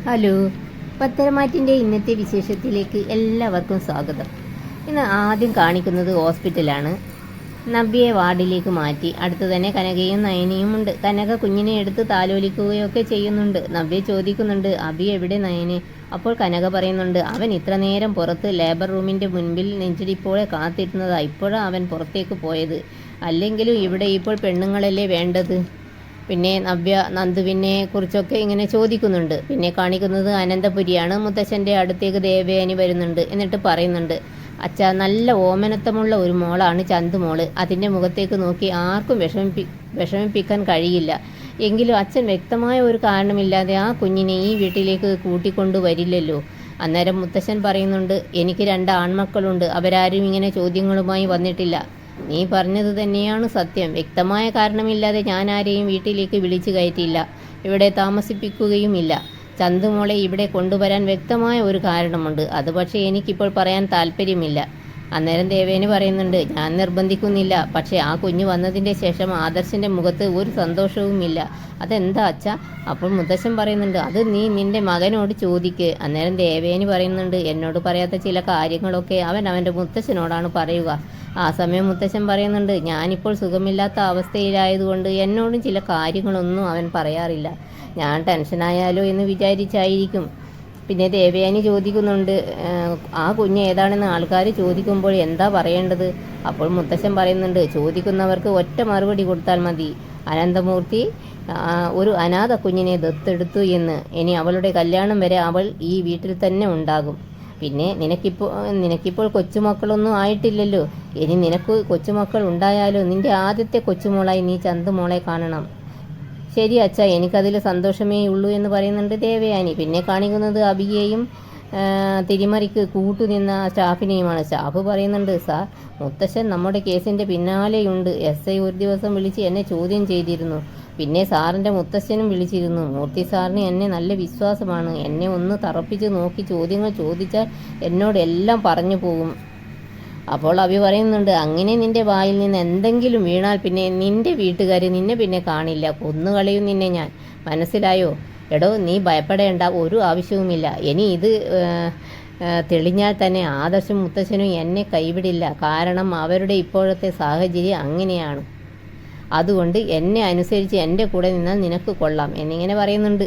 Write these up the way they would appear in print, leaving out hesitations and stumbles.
Hello, പത്തരമാറ്റിൻ്റെ ഇന്നത്തെ വിശേഷത്തിലേക്ക് എല്ലാവർക്കും സ്വാഗതം. ഇന്ന് ആദ്യം കാണിക്കുന്നത് ഹോസ്പിറ്റലാണ്. നവ്യയെ വാർഡിലേക്ക് മാറ്റി. അടുത്ത് തന്നെ കനകയും നയനയും ഉണ്ട്. കനക കുഞ്ഞിനെ എടുത്ത് താലോലിക്കുകയൊക്കെ ചെയ്യുന്നുണ്ട്. നവ്യ ചോദിക്കുന്നുണ്ട്, അബി എവിടെ നയനെ? അപ്പോൾ കനക പറയുന്നുണ്ട്, അവൻ ഇത്ര നേരം പുറത്ത് ലേബർ റൂമിൻ്റെ മുൻപിൽ നെഞ്ചിടിപ്പോടെ കാത്തിരുന്നതാ. ഇപ്പോഴാണ് അവൻ പുറത്തേക്ക് പോയത്. അല്ലെങ്കിലും ഇവിടെ ഇപ്പോൾ പെണ്ണുങ്ങളല്ലേ വേണ്ടത്. പിന്നെ നവ്യ നന്ദുവിനെ കുറിച്ചൊക്കെ ഇങ്ങനെ ചോദിക്കുന്നുണ്ട്. പിന്നെ കാണിക്കുന്നത് അനന്തപുരിയാണ്. മുത്തശ്ശൻ്റെ അടുത്തേക്ക് ദേവയാനി വരുന്നുണ്ട്. എന്നിട്ട് പറയുന്നുണ്ട്, അച്ഛാ, നല്ല ഓമനത്തമുള്ള ഒരു മോളാണ് ചന്തുമോള്. അതിൻ്റെ മുഖത്തേക്ക് നോക്കി ആർക്കും വിഷമിപ്പിക്കാൻ കഴിയില്ല. എങ്കിലും അച്ഛൻ വ്യക്തമായ ഒരു കാരണമില്ലാതെ ആ കുഞ്ഞിനെ ഈ വീട്ടിലേക്ക് കൂട്ടിക്കൊണ്ടു വരില്ലല്ലോ. അന്നേരം മുത്തശ്ശൻ പറയുന്നുണ്ട്, എനിക്ക് 2 ആൺമക്കളുണ്ട്. അവരാരും ഇങ്ങനെ ചോദ്യങ്ങളുമായി വന്നിട്ടില്ല. നീ പറഞ്ഞത് തന്നെയാണ് സത്യം. വ്യക്തമായ കാരണമില്ലാതെ ഞാൻ ആരെയും വീട്ടിലേക്ക് വിളിച്ചു കയറ്റിയില്ല, ഇവിടെ താമസിപ്പിക്കുകയുമില്ല. ചന്തുമോളെ ഇവിടെ കൊണ്ടുവരാൻ വ്യക്തമായ ഒരു കാരണമുണ്ട്. അത് പക്ഷേ എനിക്കിപ്പോൾ പറയാൻ താല്പര്യമില്ല. അന്നേരം ദേവേനി പറയുന്നുണ്ട്, ഞാൻ നിർബന്ധിക്കുന്നില്ല. പക്ഷേ ആ കുഞ്ഞ് വന്നതിൻ്റെ ശേഷം ആദർശിൻ്റെ മുഖത്ത് ഒരു സന്തോഷവുമില്ല. അതെന്താ അച്ഛാ? അപ്പോൾ മുത്തശ്ശൻ പറയുന്നുണ്ട്, അത് നീ നിൻ്റെ മകനോട് ചോദിക്ക്. അന്നേരം ദേവേനി പറയുന്നുണ്ട്, എന്നോട് പറയാത്ത ചില കാര്യങ്ങളൊക്കെ അവൻ്റെ മുത്തശ്ശനോടാണ് പറയുക. ആ സമയം മുത്തശ്ശൻ പറയുന്നുണ്ട്, ഞാനിപ്പോൾ സുഖമില്ലാത്ത അവസ്ഥയിലായതുകൊണ്ട് എന്നോടും ചില കാര്യങ്ങളൊന്നും അവൻ പറയാറില്ല. ഞാൻ ടെൻഷനായാലോ എന്ന് വിചാരിച്ചായിരിക്കും. പിന്നെ ദേവയാനി ചോദിക്കുന്നുണ്ട്, ആ കുഞ്ഞ് ഏതാണെന്ന് ആൾക്കാർ ചോദിക്കുമ്പോൾ എന്താ പറയേണ്ടത്? അപ്പോൾ മുത്തശ്ശൻ പറയുന്നുണ്ട്, ചോദിക്കുന്നവർക്ക് ഒറ്റ മറുപടി കൊടുത്താൽ മതി. അനന്തമൂർത്തി ഒരു അനാഥ കുഞ്ഞിനെ ദത്തെടുത്തു എന്ന്. ഇനി അവളുടെ കല്യാണം വരെ അവൾ ഈ വീട്ടിൽ തന്നെ ഉണ്ടാകും. പിന്നെ നിനക്കിപ്പോൾ കൊച്ചുമക്കളൊന്നും ആയിട്ടില്ലല്ലോ. ഇനി നിനക്ക് കൊച്ചുമക്കൾ ഉണ്ടായാലോ നിൻ്റെ ആദ്യത്തെ കൊച്ചുമോളായി നീ ചന്തുമോളെ കാണണം. ശരി അച്ഛാ, എനിക്കതിൽ സന്തോഷമേ ഉള്ളൂ എന്ന് പറയുന്നുണ്ട് ദേവയാനി. പിന്നെ കാണിക്കുന്നത് അബിയെയും തിരിമറിക്ക് കൂട്ടുനിന്ന സ്റ്റാഫിനെയുമാണ്. സ്റ്റാഫ് പറയുന്നുണ്ട്, സാർ, മുത്തശ്ശൻ നമ്മുടെ കേസിൻ്റെ പിന്നാലെയുണ്ട്. SI ഒരു ദിവസം വിളിച്ച് എന്നെ ചോദ്യം ചെയ്തിരുന്നു. പിന്നെ സാറിൻ്റെ മുത്തശ്ശനും വിളിച്ചിരുന്നു. മൂർത്തി സാറിന് എന്നെ നല്ല വിശ്വാസമാണ്. എന്നെ ഒന്ന് തറപ്പിച്ച് നോക്കി ചോദ്യങ്ങൾ ചോദിച്ചാൽ എന്നോട് എല്ലാം പറഞ്ഞു പോകും. അപ്പോൾ അഭി പറയുന്നുണ്ട്, അങ്ങനെ നിൻ്റെ വായിൽ നിന്ന് എന്തെങ്കിലും വീണാൽ പിന്നെ നിൻ്റെ വീട്ടുകാർ നിന്നെ പിന്നെ കാണില്ല. കൊന്നുകളയും നിന്നെ ഞാൻ. മനസ്സിലായോ? എടോ, നീ ഭയപ്പെടേണ്ട, ഒരു ആവശ്യവുമില്ല. ഇനി ഇത് തെളിഞ്ഞാൽ തന്നെ ആദർശം മുത്തശ്ശനും എന്നെ കൈവിടില്ല. കാരണം അവരുടെ ഇപ്പോഴത്തെ സാഹചര്യം അങ്ങനെയാണ്. അതുകൊണ്ട് എന്നെ അനുസരിച്ച് എൻ്റെ കൂടെ നിന്നാൽ നിനക്ക് കൊള്ളാം എന്നിങ്ങനെ പറയുന്നുണ്ട്.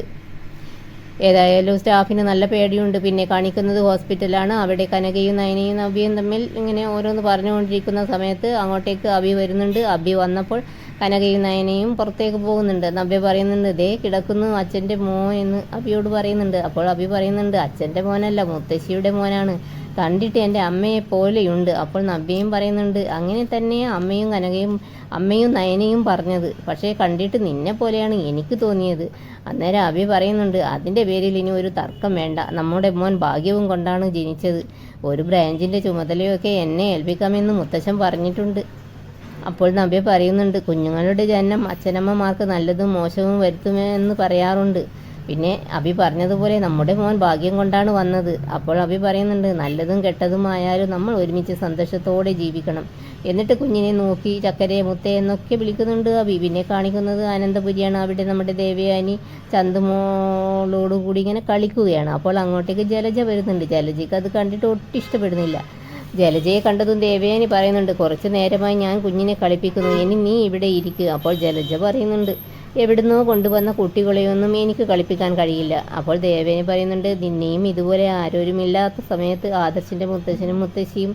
ഏതായാലും സ്റ്റാഫിന് നല്ല പേടിയുണ്ട്. പിന്നെ കാണിക്കുന്നത് ഹോസ്പിറ്റലാണ്. അവിടെ കനകയും നയനയും നവ്യയും തമ്മിൽ ഇങ്ങനെ ഓരോന്ന് പറഞ്ഞുകൊണ്ടിരിക്കുന്ന സമയത്ത് അങ്ങോട്ടേക്ക് അബി വരുന്നുണ്ട്. അബി വന്നപ്പോൾ കനകയും നയനയും പുറത്തേക്ക് പോകുന്നുണ്ട്. നവ്യ പറയുന്നുണ്ട്, ദേ കിടക്കുന്നു അച്ഛൻ്റെ മോൻ എന്ന് അബിയോട് പറയുന്നുണ്ട്. അപ്പോൾ അബി പറയുന്നുണ്ട്, അച്ഛൻ്റെ മോനല്ല, മുത്തശ്ശിയുടെ മോനാണ്. കണ്ടിട്ട് എൻ്റെ അമ്മയെ പോലെയുണ്ട്. അപ്പോൾ നവ്യയും പറയുന്നുണ്ട്, അങ്ങനെ തന്നെയാണ് അമ്മയും നയനയും പറഞ്ഞത്. പക്ഷേ കണ്ടിട്ട് നിന്നെ പോലെയാണ് എനിക്ക് തോന്നിയത്. അന്നേരം അബി പറയുന്നുണ്ട്, അതിൻ്റെ പേരിൽ ഇനി ഒരു തർക്കം വേണ്ട. നമ്മുടെ മോൻ ഭാഗ്യവും കൊണ്ടാണ് ജനിച്ചത്. ഒരു ബ്രാഞ്ചിൻ്റെ ചുമതലയൊക്കെ എന്നെ ഏൽപ്പിക്കാമെന്ന് മുത്തശ്ശൻ പറഞ്ഞിട്ടുണ്ട്. അപ്പോൾ നവ്യ പറയുന്നുണ്ട്, കുഞ്ഞുങ്ങളുടെ ജനനം അച്ഛനമ്മമാർക്ക് നല്ലതും മോശവും വരുത്തുമെന്ന് പറയാറുണ്ട്. പിന്നെ അബി പറഞ്ഞതുപോലെ നമ്മുടെ മോൻ ഭാഗ്യം കൊണ്ടാണ് വന്നത്. അപ്പോൾ അബി പറയുന്നുണ്ട്, നല്ലതും കെട്ടതുമായാലും നമ്മൾ ഒരുമിച്ച് സന്തോഷത്തോടെ ജീവിക്കണം. എന്നിട്ട് കുഞ്ഞിനെ നോക്കി ചക്കരെ മുത്തേ എന്നൊക്കെ വിളിക്കുന്നുണ്ട് അബി. പിന്നെ കാണിക്കുന്നത് അനന്തപുരിയാണ്. അവിടെ നമ്മുടെ ദേവയാനി ചന്തുമോളോടുകൂടി ഇങ്ങനെ കളിക്കുകയാണ്. അപ്പോൾ അങ്ങോട്ടേക്ക് ജലജ വരുന്നുണ്ട്. ജലജയ്ക്ക് അത് കണ്ടിട്ട് ഒട്ടും ഇഷ്ടപ്പെടുന്നില്ല. ജലജയെ കണ്ടതും ദേവയാനി പറയുന്നുണ്ട്, കുറച്ച് നേരമായി ഞാൻ കുഞ്ഞിനെ കളിപ്പിക്കുന്നു, ഇനി നീ ഇവിടെ ഇരിക്കുക. അപ്പോൾ ജലജ പറയുന്നുണ്ട്, എവിടുന്നോ കൊണ്ടുവന്ന കുട്ടികളെയൊന്നും എനിക്ക് കളിപ്പിക്കാൻ കഴിയില്ല. അപ്പോൾ ദേവേനി പറയുന്നുണ്ട്, നിന്നെയും ഇതുപോലെ ആരോരുമില്ലാത്ത സമയത്ത് ആദർശിൻ്റെ മുത്തശ്ശനും മുത്തശ്ശിയും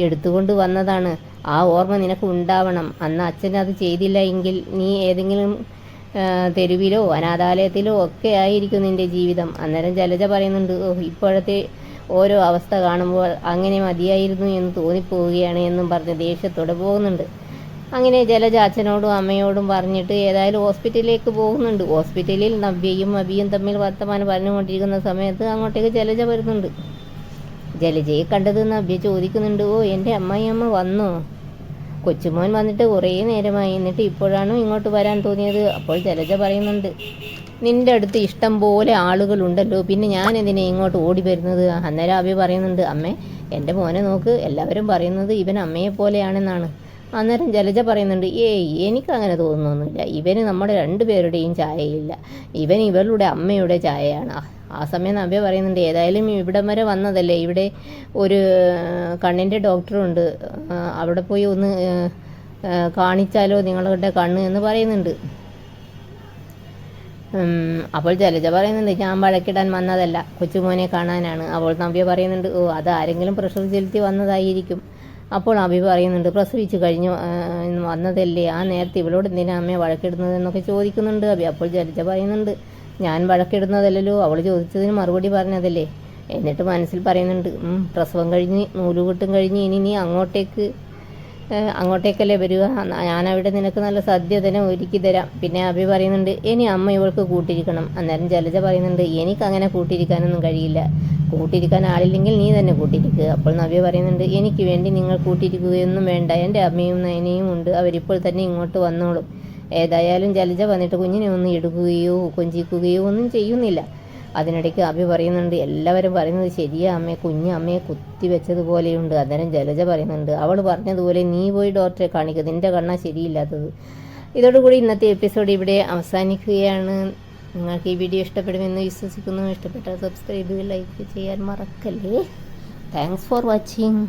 എടുത്തുകൊണ്ട് വന്നതാണ്. ആ ഓർമ്മ നിനക്ക് ഉണ്ടാവണം. അന്ന് അച്ഛൻ അത് ചെയ്തില്ല എങ്കിൽ നീ ഏതെങ്കിലും തെരുവിലോ അനാഥാലയത്തിലോ ഒക്കെ ആയിരിക്കും നിൻ്റെ ജീവിതം. അന്നേരം ജലജ പറയുന്നുണ്ട്, ഇപ്പോഴത്തെ ഓരോ അവസ്ഥ കാണുമ്പോൾ അങ്ങനെ മതിയായിരുന്നു എന്ന് തോന്നിപ്പോവുകയാണ് എന്നും പറഞ്ഞ് ദേഷ്യത്തോടെ പോകുന്നുണ്ട്. അങ്ങനെ ജലജ അച്ഛനോടും അമ്മയോടും പറഞ്ഞിട്ട് ഏതായാലും ഹോസ്പിറ്റലിലേക്ക് പോകുന്നുണ്ട്. ഹോസ്പിറ്റലിൽ നവ്യയും അബിയും തമ്മിൽ വർത്തമാനം പറഞ്ഞുകൊണ്ടിരിക്കുന്ന സമയത്ത് അങ്ങോട്ടേക്ക് ജലജ വരുന്നുണ്ട്. ജലജയെ കണ്ടത് നവ്യ ചോദിക്കുന്നുണ്ട്, ഓ, എൻ്റെ അമ്മായിയമ്മ വന്നോ? കൊച്ചുമോൻ വന്നിട്ട് കുറേ നേരമായി, എന്നിട്ട് ഇപ്പോഴാണോ ഇങ്ങോട്ട് വരാൻ തോന്നിയത്? അപ്പോൾ ജലജ പറയുന്നുണ്ട്, നിൻ്റെ അടുത്ത് ഇഷ്ടം പോലെ ആളുകളുണ്ടല്ലോ, പിന്നെ ഞാൻ എന്തിനാ ഇങ്ങോട്ട് ഓടി വരുന്നത്? അന്നേരം അബി പറയുന്നുണ്ട്, അമ്മേ, എൻ്റെ മോനെ നോക്ക്, എല്ലാവരും പറയുന്നത് ഇവൻ അമ്മയെ പോലെയാണെന്നാണ്. അന്നേരം ജലജ പറയുന്നുണ്ട്, എനിക്കങ്ങനെ തോന്നുന്നൊന്നുമില്ല. ഇവന് നമ്മുടെ 2 പേരുടെയും ചായയില്ല. ഇവൻ ഇവളുടെ അമ്മയുടെ ചായയാണ്. ആ സമയം നവ്യ പറയുന്നുണ്ട്, ഏതായാലും ഇവിടം വരെ വന്നതല്ലേ, ഇവിടെ ഒരു കണ്ണിൻ്റെ ഡോക്ടറുണ്ട്, അവിടെ പോയി ഒന്ന് കാണിച്ചാലോ നിങ്ങളുടെ കണ്ണ് എന്ന് പറയുന്നുണ്ട്. അപ്പോൾ ജലജ പറയുന്നുണ്ട്, ഞാൻ വഴക്കിടാൻ വന്നതല്ല, കൊച്ചുമോനെ കാണാനാണ്. അപ്പോൾ നവ്യ പറയുന്നുണ്ട്, ഓ അത് ആരെങ്കിലും പ്രഷർ ചെലുത്തി വന്നതായിരിക്കും. അപ്പോൾ അഭി പറയുന്നുണ്ട്, പ്രസവിച്ച് കഴിഞ്ഞ് വന്നതല്ലേ, ആ നേരത്തെ ഇവളോട് എന്തിനാ അമ്മയെ വഴക്കിടുന്നത് എന്നൊക്കെ ചോദിക്കുന്നുണ്ട് അഭി. അപ്പോൾ ജലജ പറയുന്നുണ്ട്, ഞാൻ വഴക്കിടുന്നതല്ലല്ലോ, അവൾ ചോദിച്ചതിന് മറുപടി പറഞ്ഞതല്ലേ. എന്നിട്ട് മനസ്സിൽ പറയുന്നുണ്ട്, പ്രസവം കഴിഞ്ഞ് നൂലുകെട്ടും കഴിഞ്ഞ് ഇനി നീ അങ്ങോട്ടേക്കല്ലേ വരിക, ഞാനവിടെ നിനക്ക് നല്ല സദ്യ തന്നെ ഒരുക്കി തരാം. പിന്നെ അഭി പറയുന്നുണ്ട്, ഇനി അമ്മ ഇവൾക്ക് കൂട്ടിരിക്കണം. അന്നേരം ജലജ പറയുന്നുണ്ട്, എനിക്കങ്ങനെ കൂട്ടിരിക്കാനൊന്നും കഴിയില്ല, കൂട്ടിരിക്കാൻ ആളില്ലെങ്കിൽ നീ തന്നെ കൂട്ടിരിക്കുക. അപ്പോൾ നവ്യ പറയുന്നുണ്ട്, എനിക്ക് വേണ്ടി നിങ്ങൾ കൂട്ടിരിക്കുകയൊന്നും വേണ്ട, എൻ്റെ അമ്മയും നയനയും ഉണ്ട്, അവരിപ്പോൾ തന്നെ ഇങ്ങോട്ട് വന്നോളും. ഏതായാലും ജലജ വന്നിട്ട് കുഞ്ഞിനെ ഒന്നും എടുക്കുകയോ കൊഞ്ചിക്കുകയോ ഒന്നും ചെയ്യുന്നില്ല. അതിനിടയ്ക്ക് അഭി പറയുന്നുണ്ട്, എല്ലാവരും പറയുന്നത് ശരിയാ അമ്മയെ, അമ്മയെ കുത്തിവെച്ചതുപോലെയുണ്ട്. അന്നേരം ജലജ പറയുന്നുണ്ട്, അവൾ പറഞ്ഞതുപോലെ നീ പോയി ഡോക്ടറെ കാണിക്കുക, നിൻ്റെ കണ്ണാ ശരിയില്ലാത്തത്. ഇതോടുകൂടി ഇന്നത്തെ എപ്പിസോഡ് ഇവിടെ അവസാനിക്കുകയാണ്. നിങ്ങൾക്ക് ഈ വീഡിയോ ഇഷ്ടപ്പെടുമെന്ന് വിശ്വസിക്കുന്നു. ഇഷ്ടപ്പെട്ടാൽ സബ്സ്ക്രൈബ് ലൈക്ക് ചെയ്യാൻ മറക്കല്ലേ. Thanks for watching.